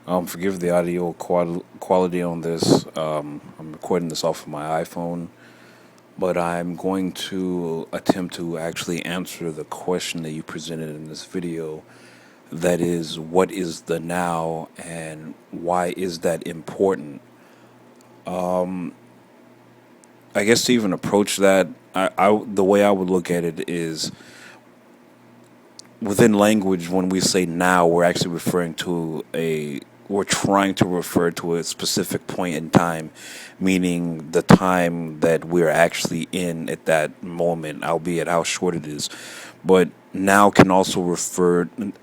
Forgive the audio quality on this. I'm recording this off of my iPhone, but I'm going to attempt to actually answer the question that you presented in this video. That is, what is the now and why is that important? I guess to even approach that, the way I would look at it is within language, when we say now, we're actually we're trying to refer to a specific point in time, meaning the time that we're actually in at that moment, albeit how short it is. But now can also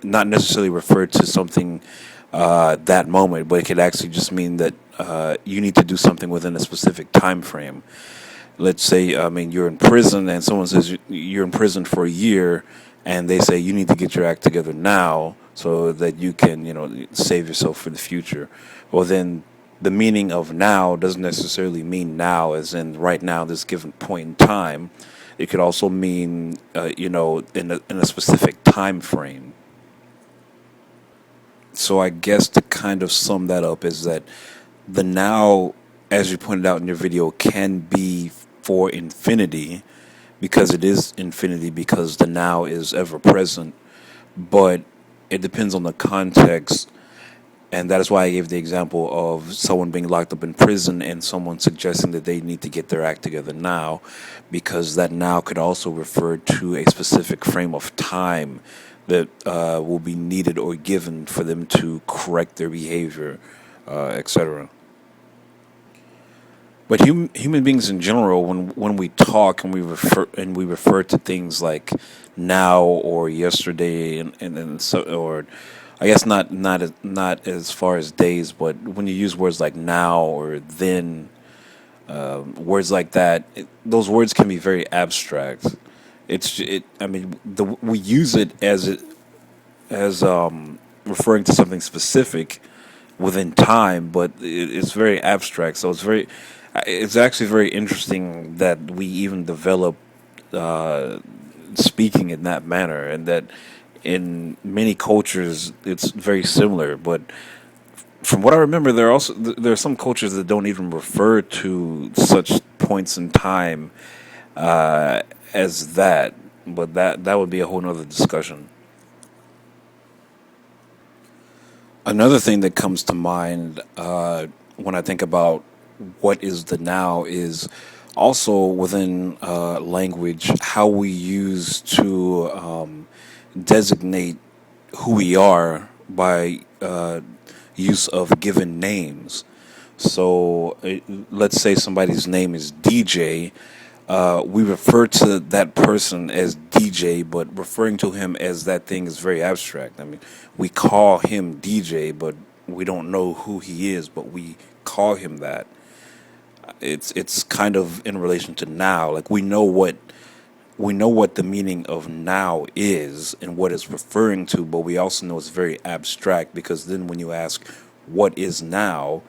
not necessarily refer to something that moment, but it could actually just mean that you need to do something within a specific time frame. Let's say, I mean, you're in prison and someone says you're in prison for a year and they say you need to get your act together now so that you can, save yourself for the future. Well, then the meaning of now doesn't necessarily mean now as in right now, this given point in time. It could also mean, in a specific time frame. So I guess to kind of sum that up is that the now, as you pointed out in your video, can be for infinity because it is infinity because the now is ever present, but it depends on the context. And that is why I gave the example of someone being locked up in prison and someone suggesting that they need to get their act together now, because that now could also refer to a specific frame of time that will be needed or given for them to correct their behavior, etc. But human beings in general, when we talk and we refer to things like now or yesterday and so, or I guess not as far as days, but when you use words like now or then, words like that, those words can be very abstract. I mean, we use it as referring to something specific within time, but it's very abstract. So it's actually very interesting that we even develop uh, speaking in that manner, and that in many cultures it's very similar. But from what I remember, there are some cultures that don't even refer to such points in time uh, as that. But that would be a whole nother discussion. Another thing that comes to mind when I think about what is the now is also within language how we use to designate who we are by use of given names. So let's say somebody's name is DJ. We refer to that person as DJ, but referring to him as that thing is very abstract. I mean, we call him DJ, but we don't know who he is, but we call him that. It's kind of in relation to now. Like we know what the meaning of now is and what it's referring to, but we also know it's very abstract because then when you ask what is now,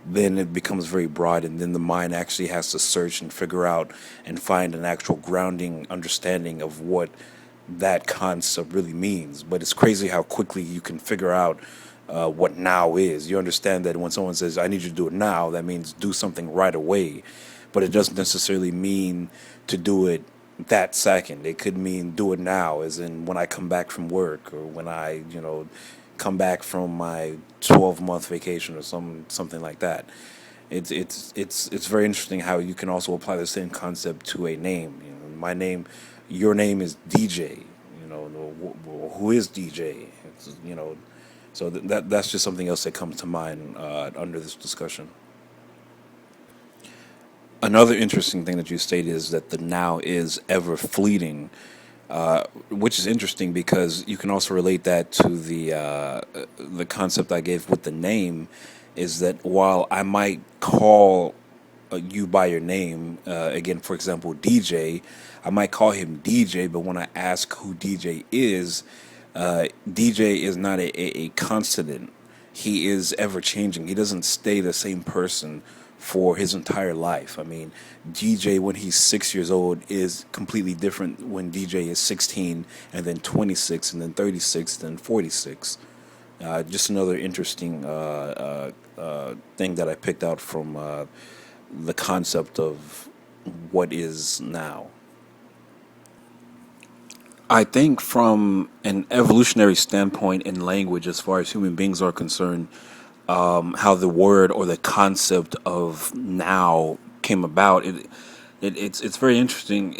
then it becomes very broad, and then the mind actually has to search and figure out and find an actual grounding understanding of what that concept really means. But it's crazy how quickly you can figure out what now is. You understand that when someone says, I need you to do it now, that means do something right away. But it doesn't necessarily mean to do it that second. It could mean do it now, as in when I come back from work or when I, come back from my 12-month vacation or something like that. It's very interesting how you can also apply the same concept to a name. My name, your name is DJ. Who is DJ? So that's just something else that comes to mind under this discussion. Another interesting thing that you stated is that the now is ever fleeting, which is interesting because you can also relate that to the concept I gave with the name, is that while I might call you by your name, again, for example, DJ, I might call him DJ, but when I ask who DJ is, DJ is not a constant. He is ever changing. He doesn't stay the same person for his entire life. I mean, DJ when he's 6 years old is completely different when DJ is 16 and then 26 and then 36 and then 46. Just another interesting thing that I picked out from the concept of what is now. I think from an evolutionary standpoint in language, as far as human beings are concerned, how the word or the concept of now came about, it's very interesting.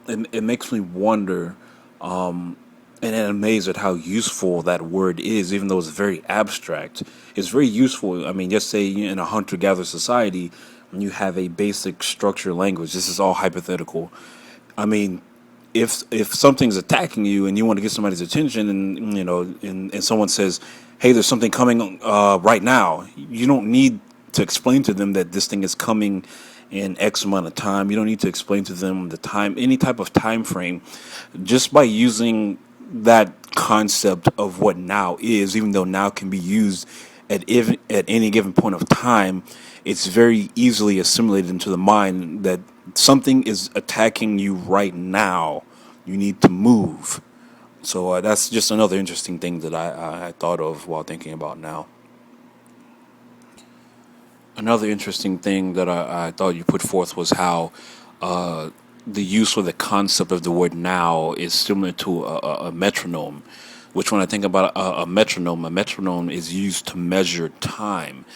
It makes me wonder and amazed at how useful that word is, even though it's very abstract. It's very useful. I mean, just say in a hunter-gatherer society, when you have a basic structured language. This is all hypothetical. I mean, if something's attacking you and you want to get somebody's attention, and and someone says, "Hey, there's something coming right now," you don't need to explain to them that this thing is coming in X amount of time. You don't need to explain to them the time, any type of time frame, just by using that concept of what now is. Even though now can be used at any given point of time, it's very easily assimilated into the mind that something is attacking you right now. You need to move. So that's just another interesting thing that I thought of while thinking about now. Another interesting thing that I thought you put forth was how the use or the concept of the word now is similar to a metronome, which when I think about a metronome is used to measure time.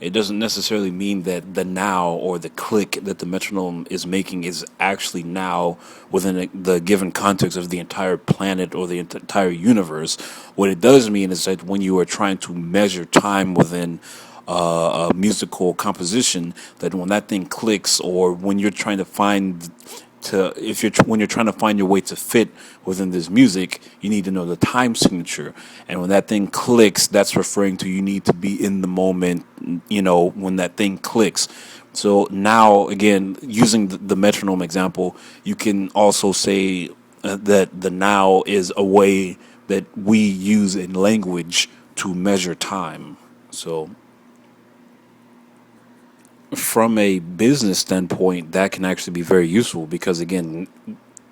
It doesn't necessarily mean that the now or the click that the metronome is making is actually now within the given context of the entire planet or the entire universe. What it does mean is that when you are trying to measure time within a musical composition, that when that thing clicks, or when you're trying to find to if you're when you're trying to find your way to fit within this music, you need to know the time signature. And when that thing clicks, that's referring to you need to be in the moment, when that thing clicks. So now, again, using the metronome example, you can also say that the now is a way that we use in language to measure time. So from a business standpoint, that can actually be very useful because, again,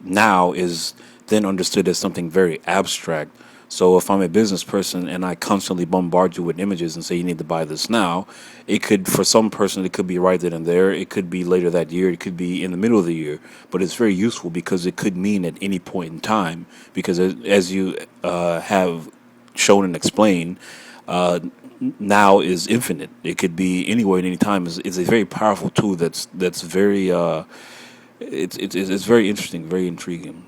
now is then understood as something very abstract. So if I'm a business person and I constantly bombard you with images and say you need to buy this now, it could, for some person, it could be right then and there. It could be later that year. It could be in the middle of the year. But it's very useful because it could mean at any point in time. Because as you have shown and explained, uh, now is infinite. It could be anywhere at any time. Is a very powerful tool. That's very. It's very interesting, very intriguing.